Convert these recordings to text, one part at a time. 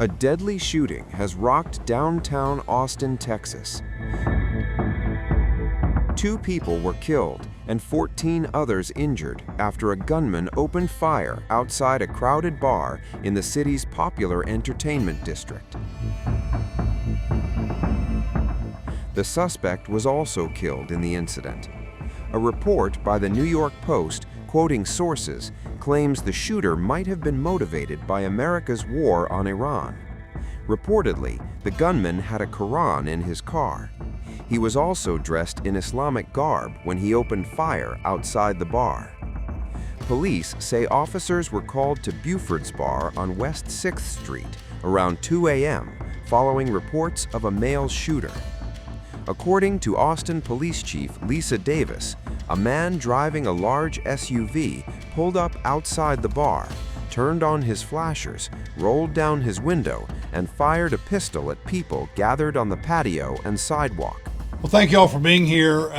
A deadly shooting has rocked downtown Austin, Texas. 2 people were killed and 14 others injured after a gunman opened fire outside a crowded bar in the city's popular entertainment district. The suspect was also killed in the incident. A report by the New York Post, quoting sources, claims the shooter might have been motivated by America's war on Iran. Reportedly, the gunman had a Quran in his car. He was also dressed in Islamic garb when he opened fire outside the bar. Police say officers were called to Buford's Bar on West 6th Street around 2 a.m. following reports of a male shooter. According to Austin Police Chief Lisa Davis, a man driving a large SUV pulled up outside the bar, turned on his flashers, rolled down his window, and fired a pistol at people gathered on the patio and sidewalk. Well, thank you all for being here.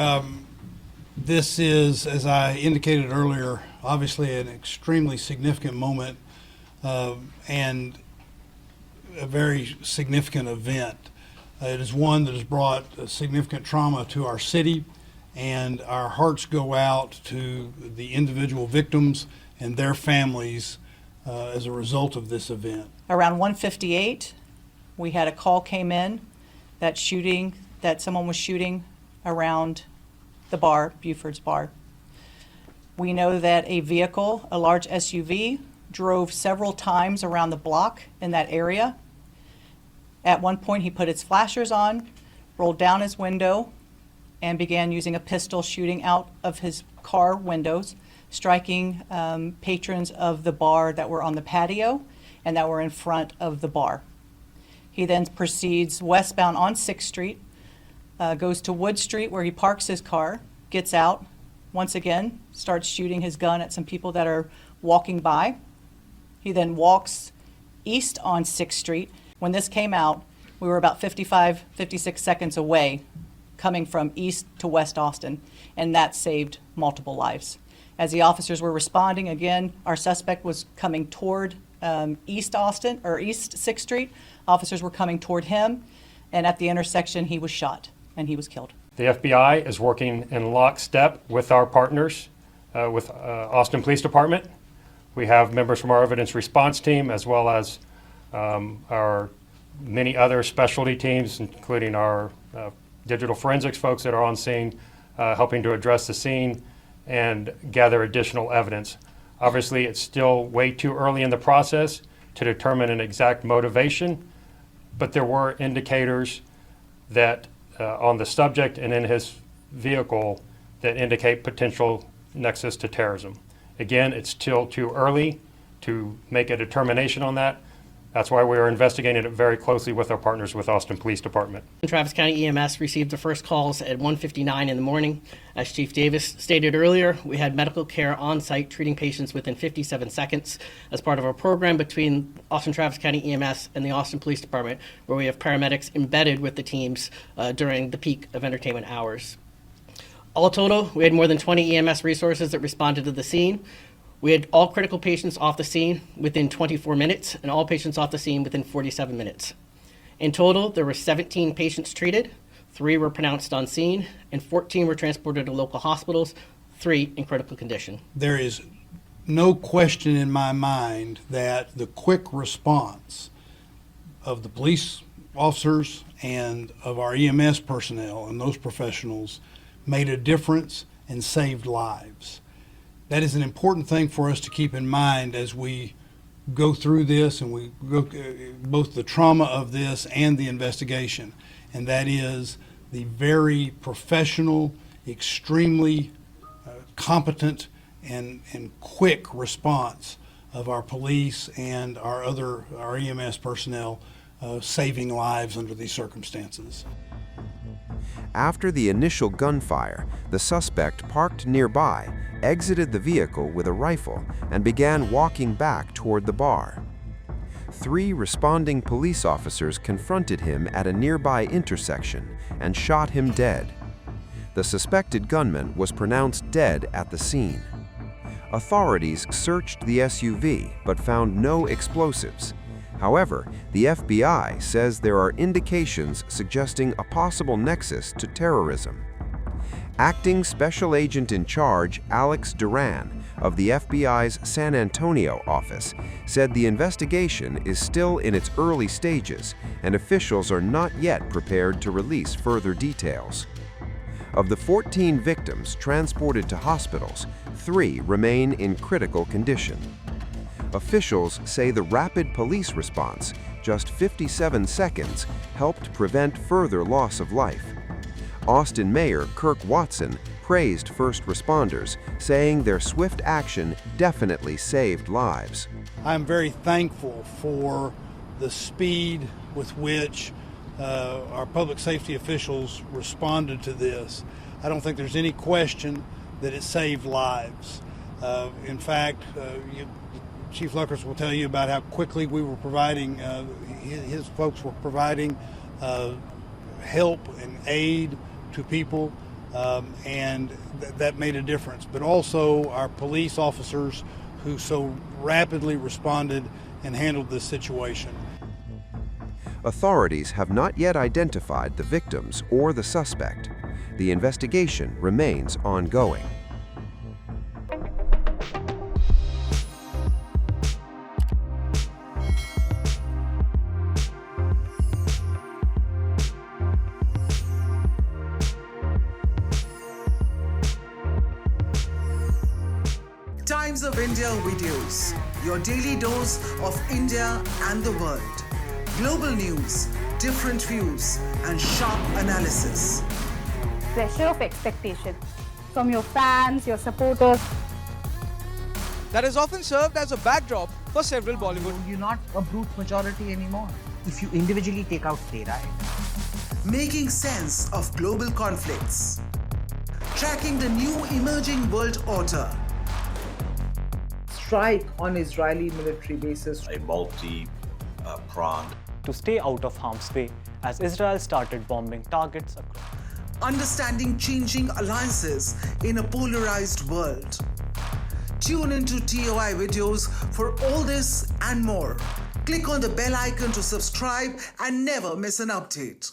This is, as I indicated earlier, obviously an extremely significant moment and a very significant event. It is one that has brought significant trauma to our city, and our hearts go out to the individual victims and their families as a result of this event. Around 1:58, we had a call came in that someone was shooting around the bar, Buford's Bar. We know that a vehicle, a large SUV, drove several times around the block in that area. At one point, he put his flashers on, rolled down his window, and began using a pistol shooting out of his car windows, striking patrons of the bar that were on the patio and that were in front of the bar. He then proceeds westbound on 6th Street, goes to Wood Street where he parks his car, gets out, once again starts shooting his gun at some people that are walking by. He then walks east on 6th Street. When this came out, we were about 56 seconds away coming from east to west Austin, and that saved multiple lives. As the officers were responding, again, our suspect was coming toward East Austin, or East 6th Street. Officers were coming toward him, and at the intersection, he was shot, and he was killed. The FBI is working in lockstep with our partners, with Austin Police Department. We have members from our evidence response team, as well as our many other specialty teams, including our digital forensics folks that are on scene, helping to address the scene and gather additional evidence. Obviously, it's still way too early in the process to determine an exact motivation, but there were indicators that on the subject and in his vehicle that indicate potential nexus to terrorism. Again, it's still too early to make a determination on that. That's why we are investigating it very closely with our partners with Austin Police Department. Travis County EMS received the first calls at 1:59 in the morning. As Chief Davis stated earlier, we had medical care on site treating patients within 57 seconds as part of our program between Austin Travis County EMS and the Austin Police Department, where we have paramedics embedded with the teams during the peak of entertainment hours. All total, we had more than 20 EMS resources that responded to the scene. We had all critical patients off the scene within 24 minutes and all patients off the scene within 47 minutes. In total, there were 17 patients treated, 3 were pronounced on scene, and 14 were transported to local hospitals, 3 in critical condition. There is no question in my mind that the quick response of the police officers and of our EMS personnel and those professionals made a difference and saved lives. That is an important thing for us to keep in mind as we go through this and we go both the trauma of this and the investigation, and that is the very professional, extremely competent and quick response of our police and our EMS personnel saving lives under these circumstances. After the initial gunfire, the suspect parked nearby, exited the vehicle with a rifle, and began walking back toward the bar. 3 responding police officers confronted him at a nearby intersection and shot him dead. The suspected gunman was pronounced dead at the scene. Authorities searched the SUV but found no explosives. However, the FBI says there are indications suggesting a possible nexus to terrorism. Acting Special Agent in Charge Alex Duran of the FBI's San Antonio office said the investigation is still in its early stages and officials are not yet prepared to release further details. Of the 14 victims transported to hospitals, 3 remain in critical condition. Officials say the rapid police response, just 57 seconds, helped prevent further loss of life. Austin Mayor Kirk Watson praised first responders, saying their swift action definitely saved lives. I'm very thankful for the speed with which our public safety officials responded to this. I don't think there's any question that it saved lives. In fact, Chief Luckers will tell you about how quickly we were providing, his folks were providing help and aid to people, and that made a difference. But also our police officers who so rapidly responded and handled this situation. Authorities have not yet identified the victims or the suspect. The investigation remains ongoing. Times of India videos, your daily dose of India and the world. Global news, different views, and sharp analysis. Pressure of expectation from your fans, your supporters. That is often served as a backdrop for several Bollywood. You're not a brute majority anymore. If you individually take out Tehran. Making sense of global conflicts. Tracking the new emerging world order. Strike on Israeli military bases. A multi-pronged. To stay out of harm's way as Israel started bombing targets across. Understanding changing alliances in a polarized world. Tune into TOI videos for all this and more. Click on the bell icon to subscribe and never miss an update.